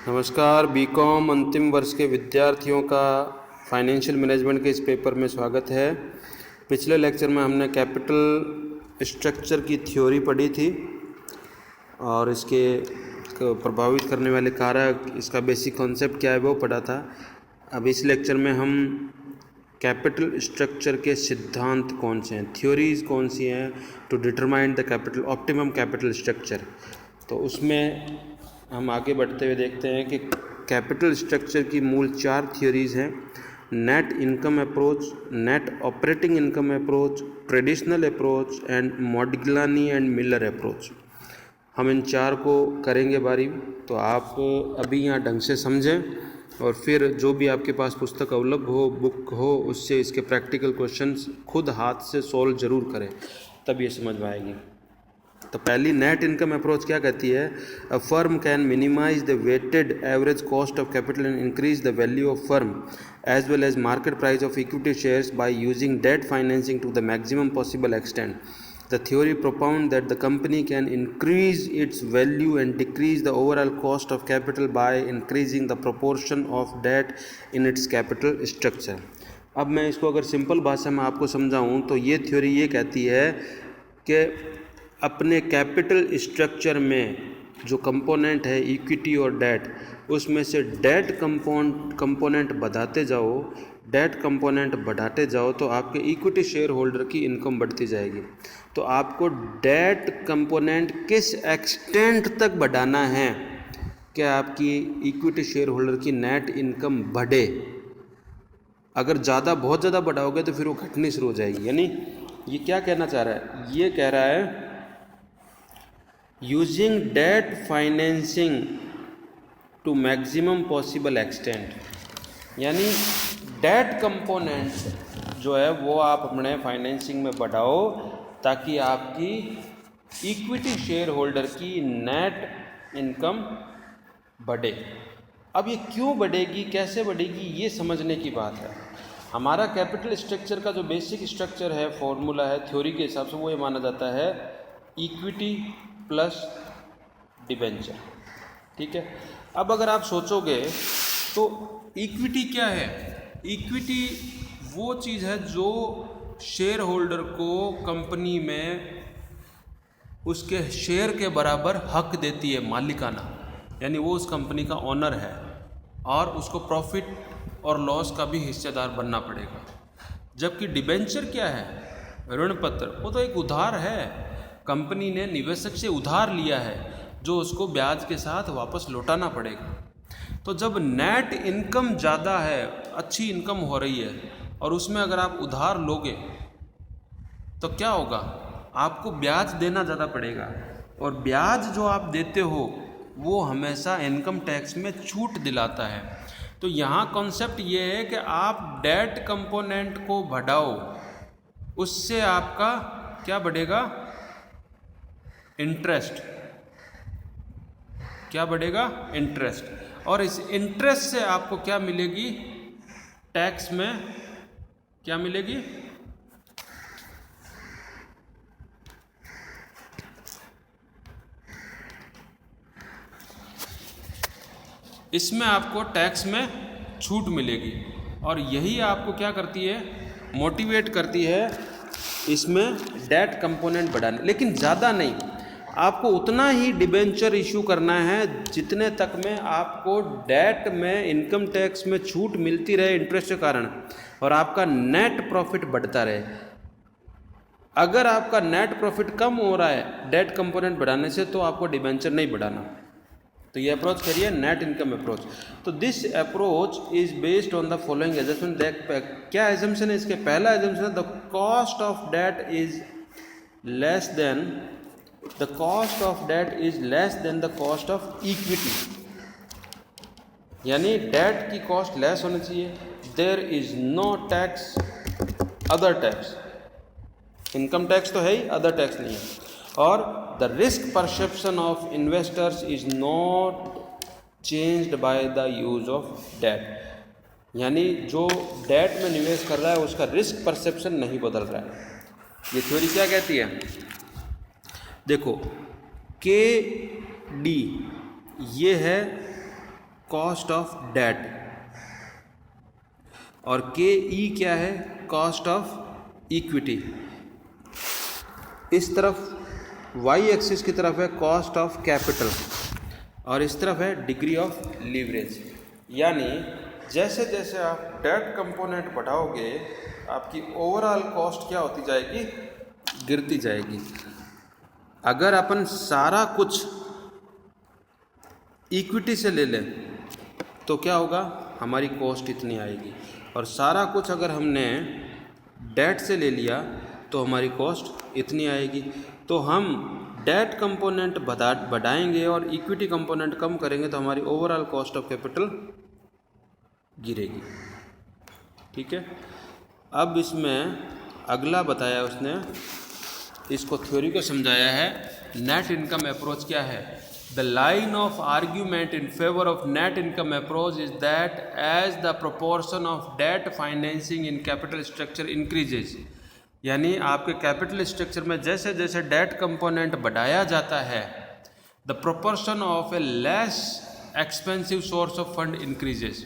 नमस्कार, बीकॉम अंतिम वर्ष के विद्यार्थियों का फाइनेंशियल मैनेजमेंट के इस पेपर में स्वागत है। पिछले लेक्चर में हमने कैपिटल स्ट्रक्चर की थ्योरी पढ़ी थी और इसके प्रभावित करने वाले कारक, इसका बेसिक कॉन्सेप्ट क्या है वो पढ़ा था। अब इस लेक्चर में हम कैपिटल स्ट्रक्चर के सिद्धांत कौन से हैं, थ्योरीज कौन सी हैं to determine the capital optimum capital structure, तो उसमें हम आगे बढ़ते हुए देखते हैं कि कैपिटल स्ट्रक्चर की मूल 4 थ्योरीज हैं: net income approach, net operating income approach, traditional approach and Modigliani and Miller approach. हम इन 4 को करेंगे बारी, तो आप अभी यहाँ ढंग से समझें और फिर जो भी आपके पास पुस्तक उपलब्ध हो, बुक हो, उससे इसके प्रैक्टिकल क्वेश्चंस खुद हाथ से सॉल्व ज़रूर करें, तब ये समझ में आएगी। तो पहली नेट इनकम अप्रोच क्या कहती है? A firm can minimise the weighted average cost of capital and increase the value of firm as well as market price of equity shares by using debt financing to the maximum possible extent. The theory propounds that the company can increase its value and decrease the overall cost of capital by increasing the proportion of debt in its capital structure। अब मैं इसको अगर simple भाषा में आपको समझाऊं तो ये थ्योरी ये कहती है कि अपने कैपिटल स्ट्रक्चर में जो कंपोनेंट है इक्विटी और डेट, उसमें से डेट कंपोनेंट बढ़ाते जाओ, डेट कंपोनेंट बढ़ाते जाओ तो आपके इक्विटी शेयर होल्डर की इनकम बढ़ती जाएगी। तो आपको डेट कंपोनेंट किस एक्सटेंट तक बढ़ाना है कि आपकी इक्विटी शेयर होल्डर की नेट इनकम बढ़े। अगर बहुत ज़्यादा बढ़ाओगे तो फिर वो घटनी शुरू हो जाएगी। यानी ये क्या कहना चाह रहा है? ये कह रहा है using debt financing to maximum possible extent, यानी डेट कंपोनेंट जो है वो आप अपने फाइनेंसिंग में बढ़ाओ ताकि आपकी इक्विटी शेयर होल्डर की नेट इनकम बढ़े। अब ये क्यों बढ़ेगी, कैसे बढ़ेगी, ये समझने की बात है। हमारा कैपिटल स्ट्रक्चर का जो बेसिक स्ट्रक्चर है, फॉर्मूला है थ्योरी के हिसाब से, वो ये माना जाता है इक्विटी प्लस डिबेंचर। ठीक है। अब अगर आप सोचोगे तो इक्विटी क्या है? इक्विटी वो चीज़ है जो शेयर होल्डर को कंपनी में उसके शेयर के बराबर हक देती है, मालिकाना, यानी वो उस कंपनी का ओनर है और उसको प्रॉफिट और लॉस का भी हिस्सेदार बनना पड़ेगा। जबकि डिबेंचर क्या है? ऋण पत्र, वो तो एक उधार है, कंपनी ने निवेशक से उधार लिया है जो उसको ब्याज के साथ वापस लौटाना पड़ेगा। तो जब नेट इनकम ज़्यादा है, अच्छी इनकम हो रही है और उसमें अगर आप उधार लोगे तो क्या होगा? आपको ब्याज देना ज़्यादा पड़ेगा और ब्याज जो आप देते हो वो हमेशा इनकम टैक्स में छूट दिलाता है। तो यहाँ कॉन्सेप्ट ये है कि आप डेट कंपोनेंट को बढ़ाओ, उससे आपका क्या बढ़ेगा? इंटरेस्ट। क्या बढ़ेगा? इंटरेस्ट। और इस इंटरेस्ट से आपको क्या मिलेगी? टैक्स में क्या मिलेगी? इसमें आपको टैक्स में छूट मिलेगी और यही आपको क्या करती है? मोटिवेट करती है इसमें डेट कंपोनेंट बढ़ाने। लेकिन ज़्यादा नहीं, आपको उतना ही डिबेंचर इशू करना है जितने तक में आपको डेट में इनकम टैक्स में छूट मिलती रहे इंटरेस्ट के कारण और आपका नेट प्रॉफिट बढ़ता रहे। अगर आपका नेट प्रॉफिट कम हो रहा है डेट कंपोनेंट बढ़ाने से तो आपको डिबेंचर नहीं बढ़ाना। तो ये अप्रोच करिए नेट इनकम अप्रोच। तो this approach is based on the following assumption. क्या एजम्पशन है इसके? पहला एजम्पशन है the cost of debt is less than the cost of equity, यानी डेट की कॉस्ट लेस होनी चाहिए। There is no tax, other tax, income tax तो है ही, अदर टैक्स नहीं है। और the risk perception of investors is not changed by the use of date, यानी जो डेट में निवेश कर रहा है उसका रिस्क परसेप्शन नहीं बदल रहा है। ये थ्योरी क्या कहती है? देखो, के डी ये है कॉस्ट ऑफ डेट, और के ई क्या है, कॉस्ट ऑफ इक्विटी। इस तरफ वाई एक्सिस की तरफ है कॉस्ट ऑफ कैपिटल, और इस तरफ है डिग्री ऑफ लीवरेज। यानी जैसे जैसे आप डेट कंपोनेंट बढ़ाओगे आपकी ओवरऑल कॉस्ट क्या होती जाएगी, गिरती जाएगी। अगर अपन सारा कुछ इक्विटी से ले लें तो क्या होगा, हमारी कॉस्ट इतनी आएगी, और सारा कुछ अगर हमने डेट से ले लिया तो हमारी कॉस्ट इतनी आएगी। तो हम डेट कंपोनेंट बढ़ाएंगे और इक्विटी कंपोनेंट कम करेंगे तो हमारी ओवरऑल कॉस्ट ऑफ कैपिटल गिरेगी। ठीक है। अब इसमें अगला बताया उसने, इसको थ्योरी को समझाया है। नेट इनकम अप्रोच क्या है? The line of argument in favour of net income approach is that as the proportion of debt financing in capital structure increases. यानी आपके कैपिटल स्ट्रक्चर में जैसे जैसे डेट कंपोनेंट बढ़ाया जाता है, the proportion of A less expensive source of fund increases.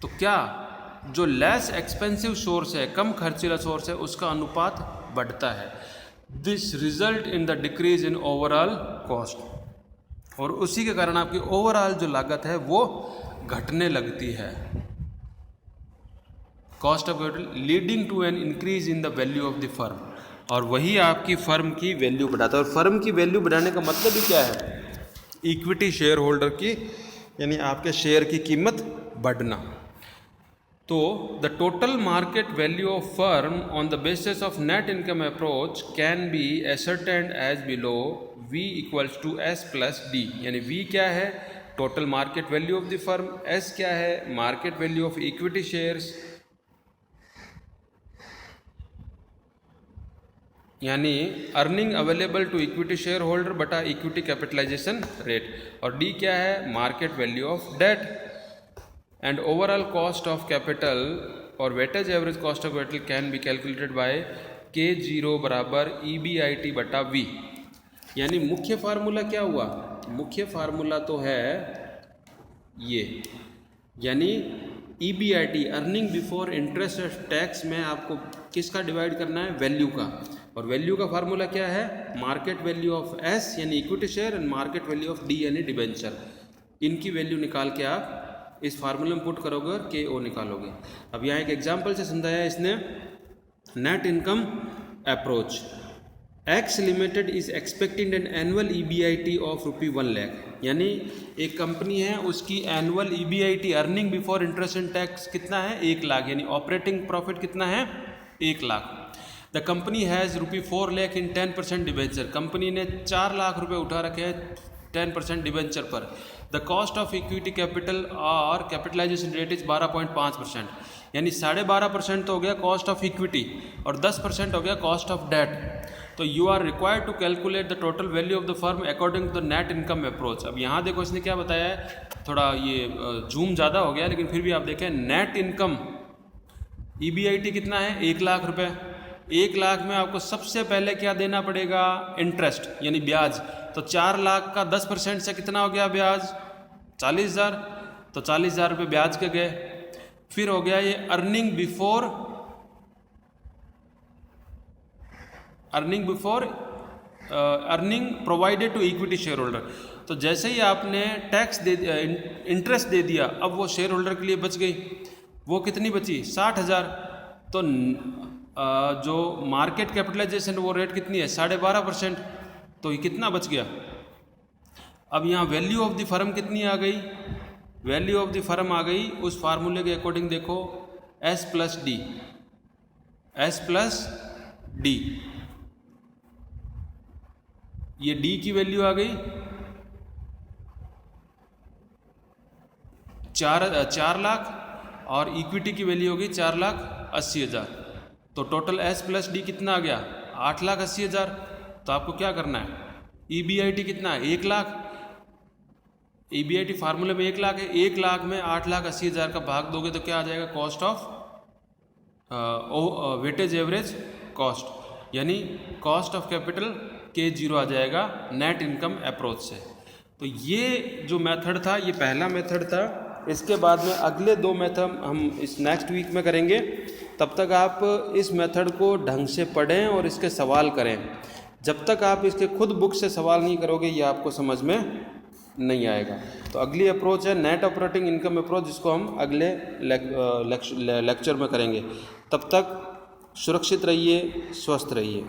तो क्या जो लेस एक्सपेंसिव सोर्स है, कम खर्चीला सोर्स है, उसका अनुपात बढ़ता है। This result in the decrease in overall cost, और उसी के कारण आपकी ओवरऑल जो लागत है वो घटने लगती है। Cost of capital leading to an increase in the value of the firm, और वही आपकी फर्म की वैल्यू बढ़ाता है। और फर्म की वैल्यू बढ़ाने का मतलब ही क्या है? इक्विटी शेयर होल्डर की, यानी आपके शेयर की कीमत बढ़ना। तो the total market value of firm on the basis of net income approach can be ascertained as below V equals to S plus D। यानी V क्या है? Total market value of the firm. S क्या है? Market value of equity shares, यानी earning available to equity share holder बटा equity capitalization rate. और D क्या है? Market value of debt. And overall cost of capital और weightage average cost of capital can be calculated by K0 बराबर EBIT बटा V। यानी मुख्य formula क्या हुआ? मुख्य फार्मूला तो है ये, यानी EBIT earning before interest and tax में आपको किसका डिवाइड करना है? वैल्यू का। और वैल्यू का फार्मूला क्या है? मार्केट वैल्यू ऑफ S यानी equity share and market value of D यानी डिबेंचर। इनकी वैल्यू निकाल के आप इस फार्मूले में पुट करोगे और KO निकालोगे। अब यहाँ एक एग्जांपल से समझाया इसने। Net income approach, X limited is expecting an annual EBIT of ₹1 lakh. यानी एक कंपनी है, उसकी annual EBIT earning before interest and tax कितना है? 1 लाख। यानी ऑपरेटिंग प्रॉफिट कितना है? 1 lakh. The company has ₹4 lakh in 10% debenture. Company ने 4 लाख रुपए उठा रखे हैं 10% डिबेंचर पर। The cost of equity capital और कैपिटलाइजेशन रेट इज 12.5%। यानी 12.5% तो हो गया कॉस्ट ऑफ इक्विटी और 10% हो गया कॉस्ट ऑफ डेट। तो you are required to calculate the total value of the firm according to the net income approach. अब यहाँ देखो इसने क्या बताया है, थोड़ा ये जूम ज़्यादा हो गया, लेकिन फिर भी आप देखें नेट इनकम EBIT कितना है? 1 लाख रुपए। 1 लाख में आपको सबसे पहले क्या देना पड़ेगा? इंटरेस्ट यानी ब्याज। तो 4 लाख का 10% से कितना हो गया ब्याज? 40,000। तो 40,000 रुपये ब्याज के गए। फिर हो गया ये earning before earning provided to equity share holder. तो जैसे ही आपने टैक्स दे दिया, इंटरेस्ट दे दिया, अब वो शेयर होल्डर के लिए बच गई। वो कितनी बची? 60,000। तो जो मार्केट कैपिटलाइजेशन वो रेट कितनी है? 12.5%। तो ये कितना बच गया? अब यहाँ वैल्यू ऑफ द फर्म कितनी आ गई? वैल्यू ऑफ द फर्म आ गई उस फार्मूले के अकॉर्डिंग, देखो S plus D। S plus D, ये D की वैल्यू आ गई 4 लाख और इक्विटी की वैल्यू होगी 4,80,000। तो टोटल S प्लस D कितना आ गया? 8,80,000। तो आपको क्या करना है? EBIT कितना है? 1 लाख। EBIT फार्मूले में 1 लाख है। 1 लाख में 8,80,000 का भाग दोगे तो क्या आ जाएगा? Cost of weightage average cost, यानी कॉस्ट ऑफ कैपिटल K0 आ जाएगा नेट इनकम अप्रोच से। तो ये जो मेथड था ये पहला मेथड था। इसके बाद में अगले 2 मेथड हम इस नेक्स्ट वीक में करेंगे। तब तक आप इस मेथड को ढंग से पढ़ें और इसके सवाल करें। जब तक आप इसके खुद बुक से सवाल नहीं करोगे ये आपको समझ में नहीं आएगा। तो अगली अप्रोच है नेट ऑपरेटिंग इनकम अप्रोच, जिसको हम अगले लेक्चर में करेंगे। तब तक सुरक्षित रहिए, स्वस्थ रहिए।